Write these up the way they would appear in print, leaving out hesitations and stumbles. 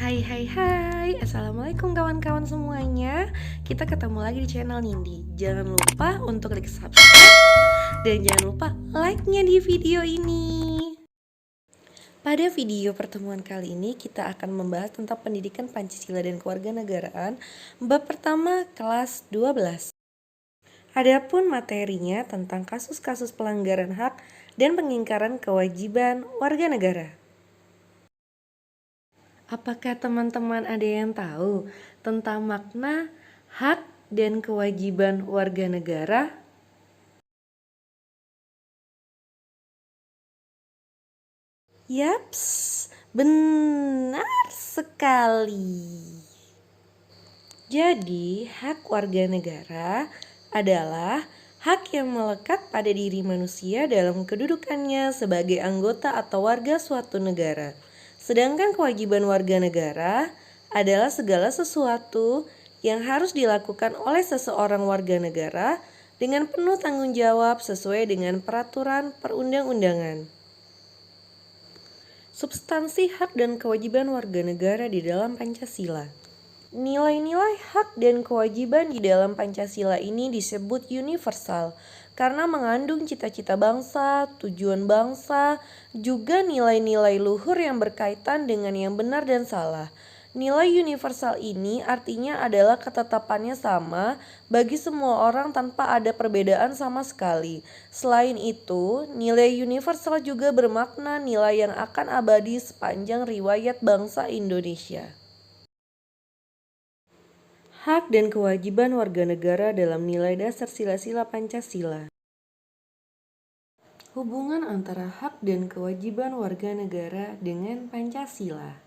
Hai hai hai, Assalamualaikum kawan-kawan semuanya. Kita ketemu lagi di channel Nindi. Jangan lupa untuk klik subscribe dan jangan lupa like-nya di video ini. Pada video pertemuan kali ini kita akan membahas tentang pendidikan Pancasila dan Kewarganegaraan bab pertama kelas 12. Adapun materinya tentang kasus-kasus pelanggaran hak dan pengingkaran kewajiban warga negara. Apakah teman-teman ada yang tahu tentang makna hak dan kewajiban warga negara? Yaps, benar sekali. Jadi, hak warga negara adalah hak yang melekat pada diri manusia dalam kedudukannya sebagai anggota atau warga suatu negara. Sedangkan kewajiban warga negara adalah segala sesuatu yang harus dilakukan oleh seseorang warga negara dengan penuh tanggung jawab sesuai dengan peraturan perundang-undangan. Substansi hak dan kewajiban warga negara di dalam Pancasila. Nilai-nilai hak dan kewajiban di dalam Pancasila ini disebut universal karena mengandung cita-cita bangsa, tujuan bangsa, juga nilai-nilai luhur yang berkaitan dengan yang benar dan salah. Nilai universal ini artinya adalah ketetapannya sama bagi semua orang tanpa ada perbedaan sama sekali. Selain itu, nilai universal juga bermakna nilai yang akan abadi sepanjang riwayat bangsa Indonesia. Hak dan kewajiban warga negara dalam nilai dasar sila-sila Pancasila. Hubungan antara hak dan kewajiban warga negara dengan Pancasila.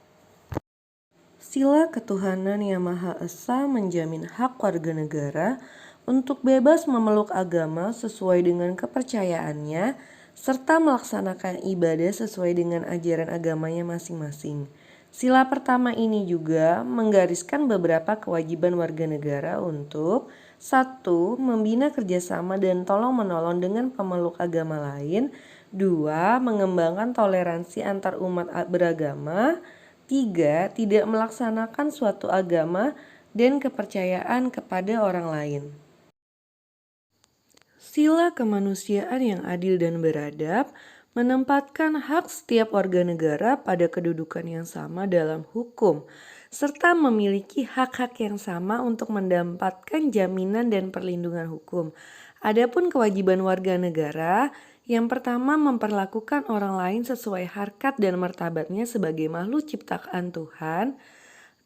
Sila ketuhanan yang Maha Esa menjamin hak warga negara untuk bebas memeluk agama sesuai dengan kepercayaannya serta melaksanakan ibadah sesuai dengan ajaran agamanya masing-masing. Sila pertama ini juga menggariskan beberapa kewajiban warga negara untuk 1. Membina kerjasama dan tolong-menolong dengan pemeluk agama lain. 2. Mengembangkan toleransi antar umat beragama. 3. Tidak melaksanakan suatu agama dan kepercayaan kepada orang lain. Sila kemanusiaan yang adil dan beradab menempatkan hak setiap warga negara pada kedudukan yang sama dalam hukum, serta memiliki hak-hak yang sama untuk mendapatkan jaminan dan perlindungan hukum. Adapun kewajiban warga negara, yang pertama memperlakukan orang lain sesuai harkat dan martabatnya sebagai makhluk ciptaan Tuhan.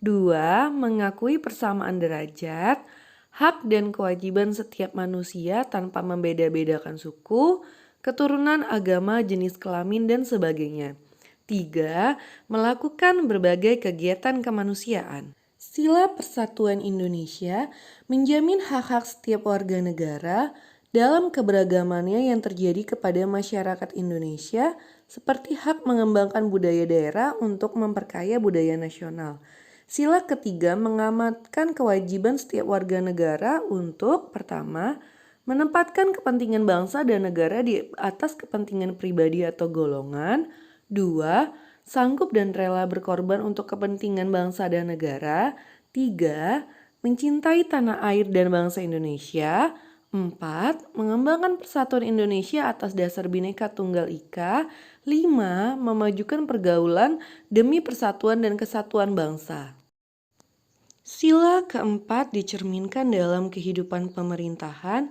2. Mengakui persamaan derajat, hak dan kewajiban setiap manusia tanpa membeda-bedakan suku, keturunan, agama, jenis kelamin, dan sebagainya. 3. Melakukan berbagai kegiatan kemanusiaan. Sila Persatuan Indonesia menjamin hak-hak setiap warga negara dalam keberagamannya yang terjadi kepada masyarakat Indonesia, seperti hak mengembangkan budaya daerah untuk memperkaya budaya nasional. Sila ketiga mengamatkan kewajiban setiap warga negara untuk, pertama, menempatkan kepentingan bangsa dan negara di atas kepentingan pribadi atau golongan. 2. Sanggup dan rela berkorban untuk kepentingan bangsa dan negara. 3. Mencintai tanah air dan bangsa Indonesia. 4. Mengembangkan persatuan Indonesia atas dasar Bhinneka Tunggal Ika. 5. Memajukan pergaulan demi persatuan dan kesatuan bangsa. Sila keempat dicerminkan dalam kehidupan pemerintahan,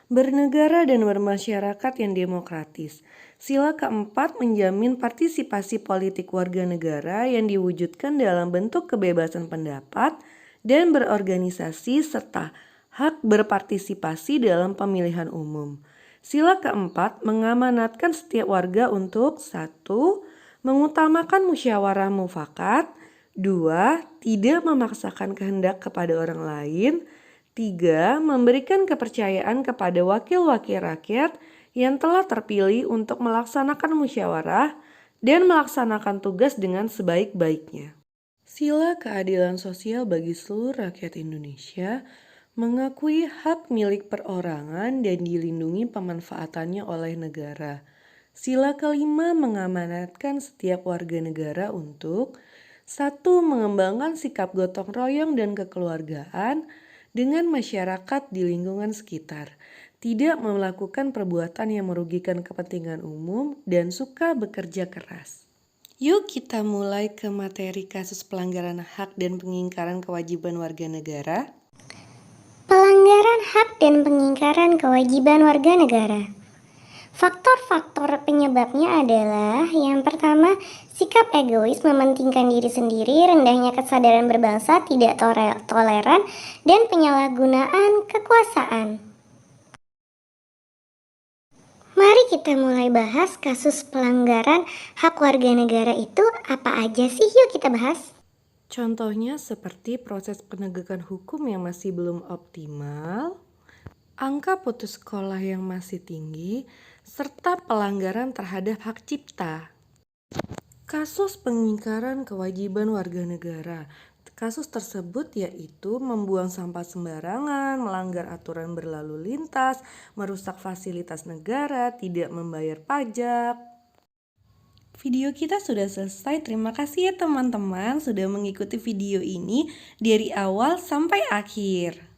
bernegara dan bermasyarakat yang demokratis. Sila keempat menjamin partisipasi politik warga negara yang diwujudkan dalam bentuk kebebasan pendapat dan berorganisasi serta hak berpartisipasi dalam pemilihan umum. Sila keempat mengamanatkan setiap warga untuk 1. Mengutamakan musyawarah mufakat. 2. Tidak memaksakan kehendak kepada orang lain. 3. Memberikan kepercayaan kepada wakil-wakil rakyat yang telah terpilih untuk melaksanakan musyawarah dan melaksanakan tugas dengan sebaik-baiknya. Sila keadilan sosial bagi seluruh rakyat Indonesia mengakui hak milik perorangan dan dilindungi pemanfaatannya oleh negara. Sila kelima mengamanatkan setiap warga negara untuk Satu, mengembangkan sikap gotong royong dan kekeluargaan dengan masyarakat di lingkungan sekitar. Tidak melakukan perbuatan yang merugikan kepentingan umum dan suka bekerja keras. Yuk kita mulai ke materi kasus pelanggaran hak dan pengingkaran kewajiban warga negara. Pelanggaran hak dan pengingkaran kewajiban warga negara. Faktor-faktor penyebabnya adalah yang pertama, sikap egois mementingkan diri sendiri, rendahnya kesadaran berbangsa, tidak toleran, dan penyalahgunaan kekuasaan. Mari kita mulai bahas kasus pelanggaran hak warga negara itu apa aja sih, yuk kita bahas. Contohnya seperti proses penegakan hukum yang masih belum optimal, angka putus sekolah yang masih tinggi, serta pelanggaran terhadap hak cipta. Kasus pengingkaran kewajiban warga negara. Kasus tersebut yaitu membuang sampah sembarangan, melanggar aturan berlalu lintas, merusak fasilitas negara, tidak membayar pajak. Video kita sudah selesai. Terima kasih ya teman-teman sudah mengikuti video ini dari awal sampai akhir.